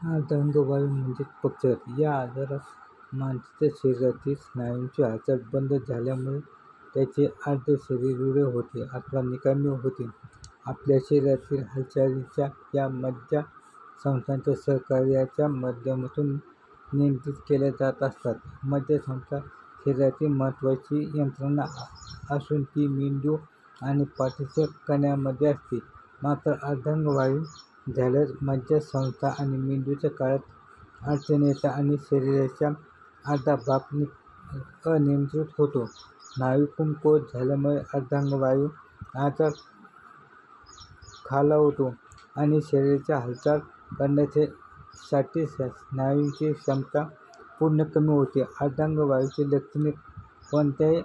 अर्धांगवायू म्हणजेच पक्षाघात. या आजारात माणसाच्या शरीरातील स्नायूंची हालचाल बंद झाल्यामुळे त्याचे अर्धे शरीर वेडे होते अथवा निकामी होते. आपल्या शरीरातील हालचालींच्या या मज्जासंस्थांच्या सहकार्याच्या माध्यमातून नियंत्रित केल्या जात असतात. मज्जासंस्था शरीरातील महत्त्वाची यंत्रणा असून ती मेंदू आणि पाठीच्या कण्यामध्ये असते. मात्र अर्धांगवायू झाल्यास मज्जासंस्था आणि मेंदूच्या कार्यात अडचणी येतात आणि शरीराचा अर्धा भाग अनियंत्रित होतो. स्नायू कमकुवत झाल्यामुळे अर्धांगवायू आजार खालावतो आणि शरीराची हालचाल करण्यासाठी स्नायूंची क्षमता पूर्ण कमी होते. अर्धांगवायूची लक्षणे कोणत्याही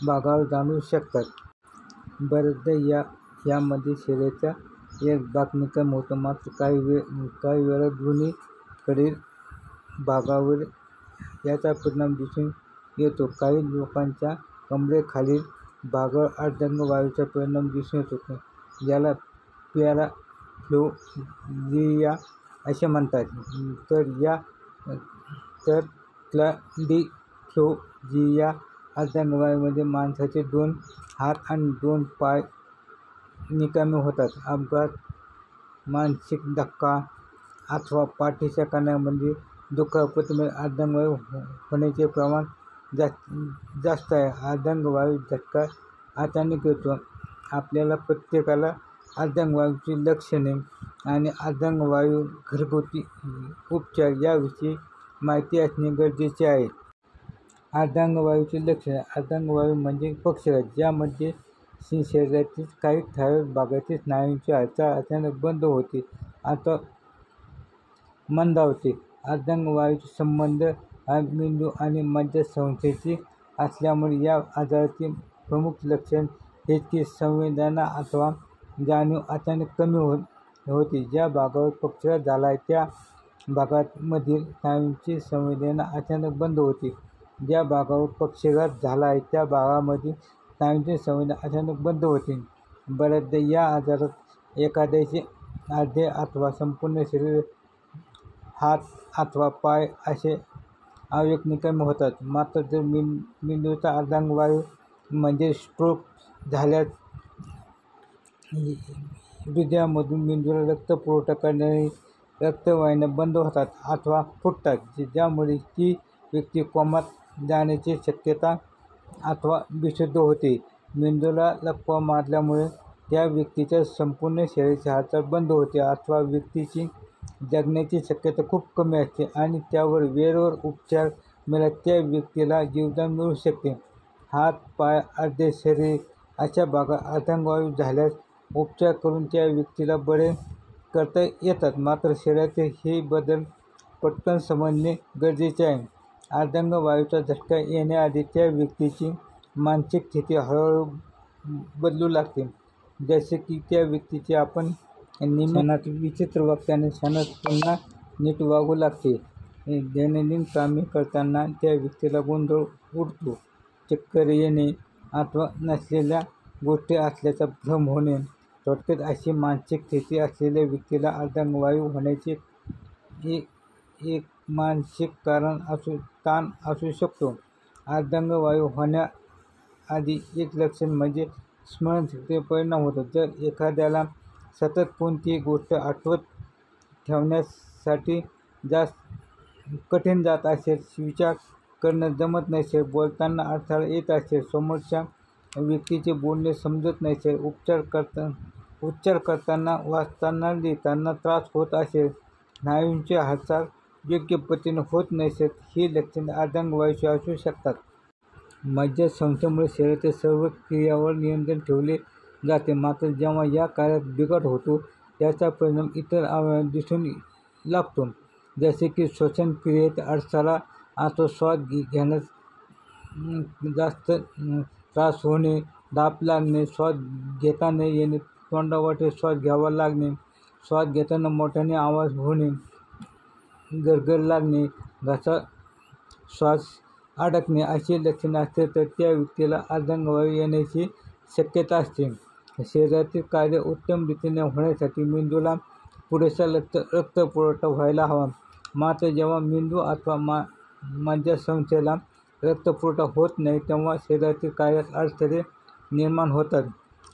भागावर जाणवू शकतात. बऱ्याचदा यामध्ये शरीराचा एक भाग निकामी होतो. मात्र काही वेळा दोन्हीकडील भागावर याचा परिणाम दिसून येतो. काही लोकांच्या कमरेखालील भागावर अर्धांगवायूचा परिणाम दिसून येतो. याला पॅराप्लेजिया असे म्हणतात. तर क्वाड्रिप्लेजिया अर्धांगवायूमध्ये माणसाचे 2 हात आणि 2 पाय निकामी होतात. अपघात, मानसिक धक्का अथवा पाठीच्या कण्यामध्ये दुखापतीमुळे अर्धांगवायू होण्याचे प्रमाण जास्त आहे. अर्धांगवायू झटका अचानक येतो. आपल्याला प्रत्येकाला अर्धांगवायूची लक्षणे आणि अर्धांगवायू घरगुती उपचार याविषयी माहिती असणे गरजेचे आहे. अर्धांगवायूची लक्षणे. अर्धांगवायू म्हणजे पक्षाघात ज्यामध्ये शरीरातील काही ठराविक भागातील स्नायूंची हालचाल अचानक बंद होते अथवा मंदावते. अर्धांगवायूचा संबंध हा मेंदू आणि मज्जासंस्थेशी असल्यामुळे या आजाराची प्रमुख लक्षणे हेच की संवेदना अथवा जाणीव अचानक कमी होते. ज्या भागावर पक्षाघात झाला आहे त्या भागामधील स्नायूंची संवेदना अचानक बंद होते. ज्या भागावर पक्षाघात झाला आहे त्या भागामधील स्नायूंची संवेदना अचानक बंद होते. बऱ्याचदा या आजारात एखाद्याचे अर्धे अथवा संपूर्ण शरीर, हात अथवा पाय असे अवयव निकामी होतात. मात्र जर मेंदूचा अर्धांगवायू म्हणजे स्ट्रोक झाल्यास हृदयामधून मेंदूला रक्तपुरवठा करणाऱ्या रक्तवाहिन्या बंद होतात अथवा फुटतात, ज्यामुळे ती व्यक्ती कोमात जाण्याची शक्यता अथवा बेशुद्ध होते. मेंदूला लकवा मारल्यामुळे त्या व्यक्तीच्या संपूर्ण शरीराची हालचाल बंद होते अथवा व्यक्तीची जगण्याची शक्यता खूप कमी असते आणि त्यावर वेळेवर उपचार मिळाल्यास त्या व्यक्तीला जीवदान मिळू शकते. हात, पाय, अर्धे शरीर अशा भागात अर्धांगवायू झाल्यास उपचार करून त्या व्यक्तीला बरे करता येतात. मात्र शरीरातील हे बदल पटकन समजणे गरजेचे आहे. अर्धांगवायूचा झटका येण्याआधी त्या व्यक्तीची मानसिक स्थिती हळूहळू बदलू लागते. जसे की त्या व्यक्तीचे आपण क्षणात विचित्र वागते आणि क्षणात पुन्हा नीट वागू लागते. दैनंदिन कामे करताना त्या व्यक्तीला गोंधळ उडतो, चक्कर येणे अथवा नसलेल्या गोष्टी असल्याचा भ्रम होणे. थोडक्यात अशी मानसिक स्थिती असलेल्या व्यक्तीला अर्धांगवायू होण्याचे एक मानसिक कारण ताण असू शकतो. अर्धांगवायू होण्याआधी एक लक्षण म्हणजे स्मरणशक्तीवर परिणाम होतो. जर एखाद्याला सतत कोणतीही गोष्ट आठवत ठेवण्यासाठी कठीण जात असेल, विचार करणं जमत नसेल, बोलताना अडथळा येत असेल, समोरच्या व्यक्तीचे बोलणे समजत नसेल, उच्चार करताना, वाचताना, लिहिताना त्रास होत असेल, स्नायूंची हालचाल योग्य पद्धतीने होत नसेल, ही लक्षणे अर्धांगवायूची असू शकतात. मज्जासंस्थेमुळे शरीराच्या सर्व क्रियांवर नियंत्रण ठेवले जाते. मात्र जेव्हा या कार्यात बिघाड होतो त्याचा परिणाम इतर अवयवांवर दिसून लागतो. जसे की श्वसन क्रियेत अडथळा अथवा श्वास घेण्यास जास्त त्रास होणे, धाप लागणे, श्वास घेता न येणे, तोंडावाटे श्वास घ्यावा लागणे, श्वास घेताना मोठ्याने आवाज होणे, गरगर लागणे, घसा श्वास अडकणे अशी लक्षणे असतील तर त्या व्यक्तीला अर्धांगवायू येण्याची शक्यता असते. शरीरातील कार्य उत्तम रीतीने होण्यासाठी मेंदूला पुरेसा रक्तपुरवठा व्हायला हवा. मात्र जेव्हा मेंदू अथवा मज्जासंस्थेला रक्तपुरवठा होत नाही तेव्हा शरीरातील कार्यात अडथळे निर्माण होतात.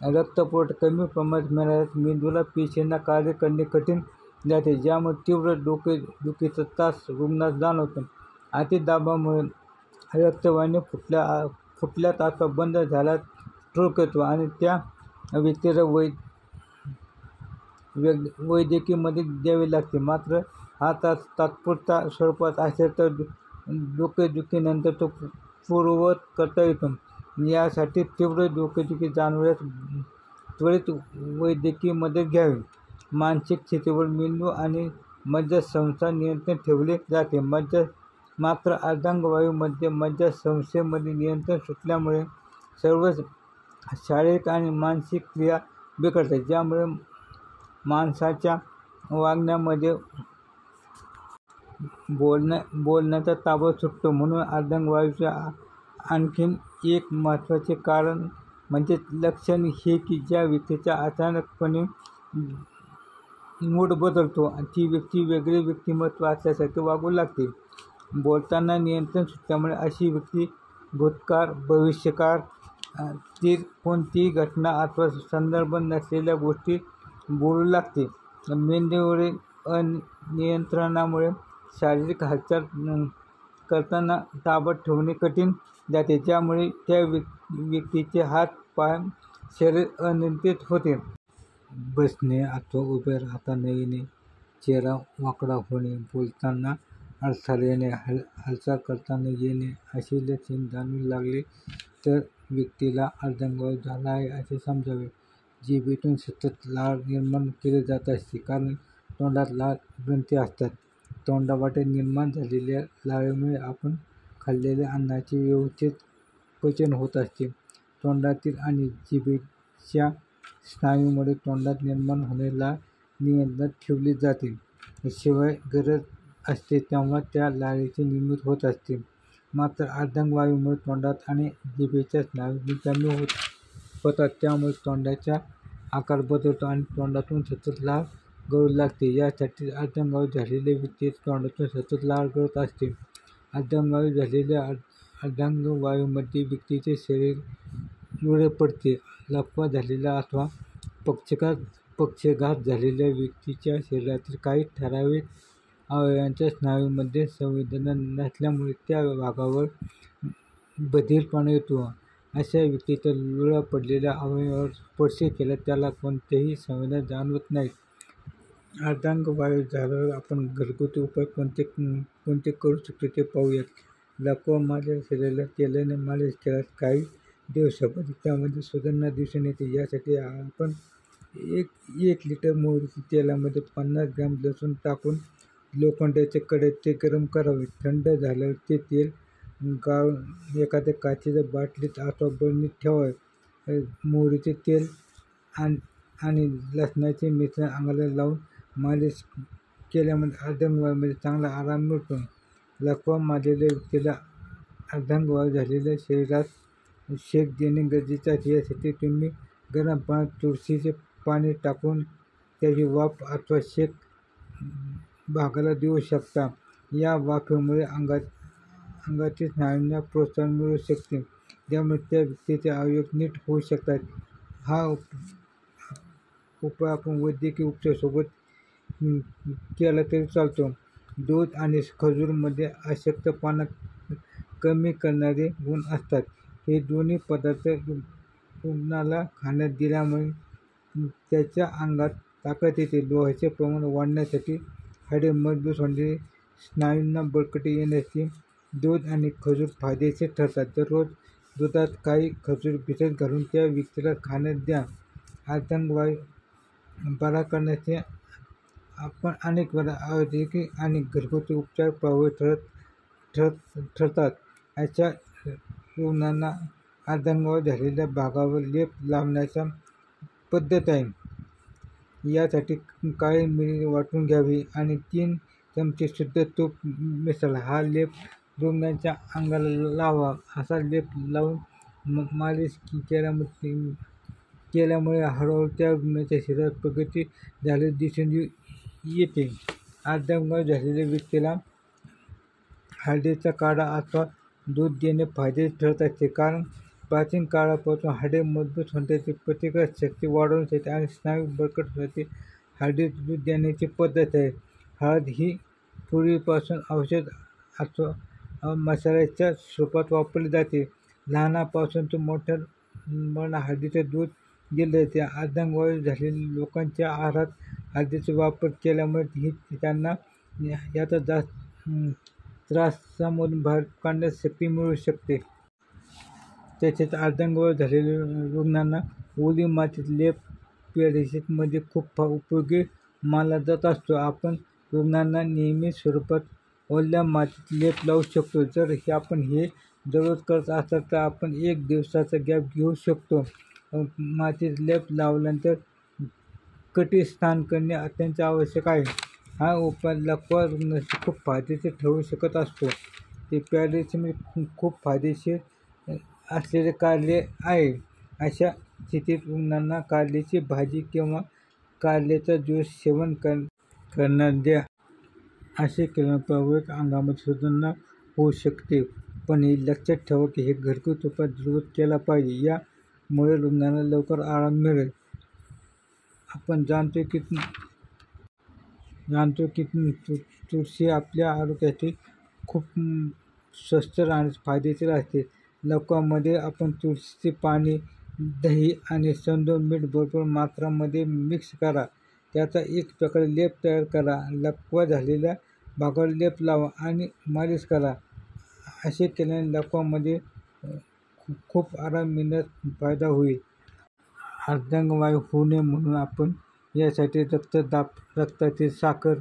रक्तपुरवठा कमी प्रमाणात मिळाल्यास मेंदूला पेशींना कार्य करणे कठीण जाते, ज्यामुळे तीव्र डोकेदुखीचा त्रास रुग्णास जाणवतो. अतिदाबामुळे रक्तवाहिन्या फुटल्यात अथवा बंद झाल्यास स्ट्रोक येतो आणि त्या व्यक्तीला वैद्यकीय मदत द्यावी लागते. मात्र हा त्रास तात्पुरत्या स्वरूपात असेल तर डोकेदुखीनंतर तो पूर्ववत करता येतो. यासाठी तीव्र डोकेदुखी जाणवल्यास त्वरित वैद्यकीय मदत घ्यावी. मानसिक स्थितीवर मेंदू आणि मज्जासंस्था नियंत्रण ठेवले जाते. मात्र अर्धांगवायूमध्ये मज्जासंस्थेमध्ये नियंत्रण सुटल्यामुळे सर्वच शारीरिक आणि मानसिक क्रिया बिघडतात, ज्यामुळे माणसाच्या वागण्यामध्ये बोलण्याचा ताबा सुटतो. म्हणून अर्धांगवायूचे आणखी एक महत्त्वाचे कारण म्हणजे लक्षण हे की ज्या व्यक्तीचा अचानकपणे मूड बदलतो, ती व्यक्ती वेगळे व्यक्तिमत्व असल्यासारखे वागू लागते. बोलताना नियंत्रण सुटल्यामुळे अशी व्यक्ती भूतकाळ, भविष्यकाळ तील कोणतीही घटना अथवा संदर्भ नसलेल्या गोष्टी बोलू लागते. मेंदूवरील अनियंत्रणामुळे शारीरिक हालचाल करताना ताबा ठेवणे कठीण जाते, ज्यामुळे त्या व्यक्तीचे हात, पाय, शरीर अनियंत्रित होते. बसणे अथवा उभे राहता न येणे, चेहरा वाकडा होणे, बोलताना अडथळा येणे, हालचाल करता न येणे अशी लक्षणे जाणवू लागली तर व्यक्तीला अर्धांगवायू झाला आहे असे समजावे. जिभेतून सतत लाळ निर्माण केली जात असते, कारण तोंडात लाळ ग्रंथी असतात. तोंडावाटे निर्माण झालेल्या लाळेमुळे आपण खाल्लेल्या अन्नाचे व्यवस्थित पचन होत असते. तोंडातील आणि जिभेच्या स्नायूमुळे तोंडात निर्माण होणारी लाळ नियंत्रणात ठेवली जाते. शिवाय गरज असते तेव्हा त्या लाळेची निर्मिती होत असते. मात्र अर्धांगवायूमुळे तोंडात आणि जिभेच्या स्नायू कमी होतात, त्यामुळे तोंडाचा आकार बदलतो आणि तोंडातून सतत लाळ गळू लागते. यासाठी अर्धांगवायू झालेल्या व्यक्तीच्या तोंडातून सतत लाळ गळत असते. अर्धांगवायूमध्ये व्यक्तीचे शरीर लुळे पडते. लकवा झालेला अथवा पक्षाघात झालेल्या व्यक्तीच्या शरीरातील काही ठराविक अवयवांच्या स्नायूंमध्ये संवेदना नसल्यामुळे त्या भागावर बधीरपणा येतो. अशा व्यक्तीच्या लुळ्या पडलेल्या अवयवावर स्पर्श केल्यास त्याला कोणत्याही संवेदना जाणवत नाहीत. अर्धांगवायू झाल्यावर आपण घरगुती उपाय कोणते करू शकतो ते पाहूयात. लकवा मारलेल्या शरीराला तेलाने मालिश केल्यास काही दिवसांमध्ये त्यामध्ये सुधारणा दिसून येते. यासाठी आपण 1 लिटर मोहरीच्या तेलामध्ये 50 ग्रॅम लसूण टाकून लोखंडाच्या कढईत ते गरम करावे. थंड झाल्यावर ते तेल गाळून एखाद्या काचेच्या बाटलीत अथवा बरणीत ठेवावे. मोहरीचे तेल आणि लसणाचे मिश्रण अंगाला लावून मालिश केल्यामुळे अर्धांगवायूमध्ये चांगला आराम मिळतो. लकवा मारलेल्या व्यक्तीला अर्धांगवायू झालेल्या शरीरास शेक देणे गरजेचे आहे. यासाठी तुम्ही गरम पाण्यात तुळशीचे पाणी टाकून त्याची वाफ अथवा शेक भागाला देऊ शकता. या वाफेमुळे अंगातील स्नायूंना प्रोत्साहन मिळू शकते, ज्यामुळे त्या व्यक्तीचे अवयव नीट होऊ शकतात. हा उपाय आपण वैद्यकीय उपचारासोबत केला तरी चालतो. दूध आणि खजूरमध्ये अशक्तपणा कमी करणारे गुण असतात. हे दोन्ही पदार्थ रुग्णाला खाण्यास दिल्यामुळे त्याच्या अंगात ताकद येते. लोहाचे प्रमाण वाढण्यासाठी, हाडे मजबूत होण्यासाठी, स्नायूंना बळकटी येण्यासाठी दूध आणि खजूर फायदेशीर ठरतात. दररोज दुधात काही खजूर भिजत घालून त्या व्यक्तीला खाण्यास द्या. अर्धांगवायू बरा करण्यासाठी आपण अनेक वेळा आयुर्वेदिक आणि घरगुती उपचार प्रभावी ठरतात. अशा रुग्णांना अर्धांगवायू झालेल्या भागावर लेप लावण्याची पद्धत आहे. यासाठी काळी मिरी वाटून घ्यावी आणि 3 चमचे शुद्ध तूप मिसळा. हा लेप रुग्णाच्या अंगाला लावा. असा लेप लावून मालिश केल्यामुळे हळूहळू त्या रुग्णाच्या शरीरात प्रगती झालेली दिसून येते. अर्धांगवायू झालेल्या व्यक्तीला हळदीचा काढा अथवा दूध देणे फायदेशीर ठरत असते, कारण प्राचीन काळापासून हाडे मजबूत होण्यासाठी, प्रतिकार शक्ती वाढवण्यासाठी आणि स्नायू बळकट होण्यासाठी हळदीचे दूध देण्याची पद्धत आहे. हळद ही पूर्वीपासून औषध अथवा मसाल्याच्या स्वरूपात वापरली जाते. लहानापासून ते मोठ्या मुलांना हळदीचे दूध दिले जाते. अर्धांगवायू झालेल्या लोकांच्या आहारात हळदीचा वापर केल्यामुळे त्यांना याचा त्रासामधून बाहेर काढण्यास शक्ती मिळू शकते. तसेच अर्धांगवायू झालेल्या रुग्णांना ओली मातीचा लेप पॅरालिसिसमध्ये खूप उपयोगी मानला जात असतो. आपण रुग्णांना नियमित स्वरूपात ओल्या मातीचा लेप लावू शकतो. जर आपण हे दररोज करत असाल तर आपण 1 दिवसाचा गॅप घेऊ शकतो. मातीचा लेप लावल्यानंतर कटी स्नान करणे अत्यंत आवश्यक आहे. हा उपाय लकवा रुग्णांसाठी खूप फायदेशीर ठरू शकत असतो. ते पॅरालिसिसमध्ये खूप फायदेशीर असलेले कारले आहे. अशा स्थितीत रुग्णांना कारल्याची भाजी किंवा कारल्याचा ज्यूस सेवन करण्यास द्या. असे केल्याने प्रभावित अंगामध्ये सुधारणा होऊ शकते. पण हे लक्षात ठेवा की हे घरगुती उपाय दररोज केला पाहिजे. यामुळे रुग्णांना लवकर आराम मिळेल. आपण जाणतो की तुळशी आपल्या आरोग्यासाठी खूप स्वस्थ राहण्यास फायदेशीर असते. लकवामध्ये आपण तुळशीचे पाणी, दही आणि सैंधव मीठ भरपूर मात्रामध्ये मिक्स करा. त्याचा एक प्रकारे लेप तयार करा. लकवा झालेल्या भागावर लेप लावा आणि मालिश करा. असे केल्याने लकवामध्ये खूप आराम मिळण्यास फायदा होईल. अर्धांगवायू होऊ नये म्हणून आपण यासाठी रक्तदाब, रक्तातील साखर,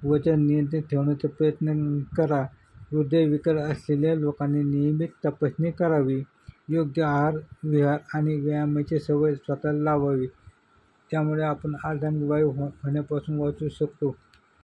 वजन नियंत्रित ठेवण्याचा प्रयत्न करा. हृदयविकार असलेल्या लोकांनी नियमित तपासणी करावी. योग्य आहार, विहार आणि व्यायामाची सवय स्वतःला लावावी. त्यामुळे आपण अर्धांगवायू होण्यापासून वाचू शकतो.